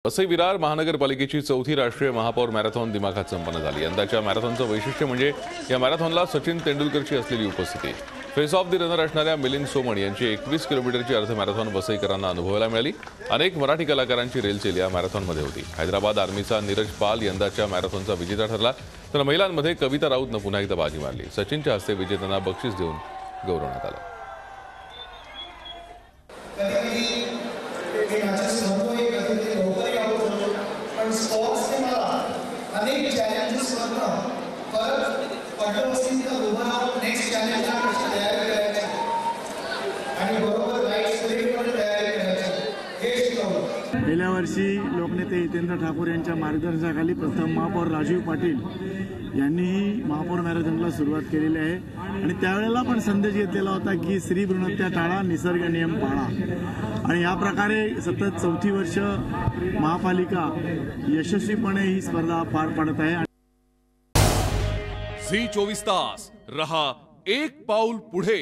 वसई विरार महानगरपालिकेची चौथी राष्ट्रीय महापौर मॅरेथॉन दिमाखात संपन्न झाली। यंदाच्या मॅरेथॉनचं वैशिष्ट्य म्हणजे या मॅरेथॉनला सचिन तेंडुलकरची असलेली उपस्थिती। फेस ऑफ द रनर असणाऱ्या मिलिंद सोमण यांची 21 किलोमीटरची अर्ध मॅरेथॉन वसईकरांना अनुभवायला मिळाली। अनेक मराठी कलाकारांची रेलचेल या मॅरेथॉनमध्ये होती। हैदराबाद आर्मीचा नीरज पाल यंदाच्या मॅरेथॉनचा विजेता ठरला, तर महिलांमध्ये कविता राऊतनं पुन्हा एकदा बाजी मारली। सचिनच्या हस्ते विजेत्यांना बक्षीस देऊन गौरवण्यात आलं। अनेक चॅलेंजेस परत पडवस्तीचा उभा नेक्स्ट चॅलेंजला कशी तयारी करायची आणि बरोबर राईट स्पिरिटमध्ये तयारी करायची हे शिकवलं। गेल्या वर्षी लोकनेते हितेंद्र ठाकूर यांच्या मार्गदर्शनाखाली प्रथम महापौर राजीव पाटील यांनीही महापौर मॅरेथॉनला सुरुवात केलेली आहे आणि त्यावेळेला पण संदेश घेतलेला होता की स्त्री भ्रूणहत्या टाळा, निसर्ग नियम पाळा। आणि या प्रकारे सतत चौथी वर्ष महापालिका यशस्वीपणे ही स्पर्धा पार पाडत आहे। झी 24 तास रहा एक पाऊल पुढे।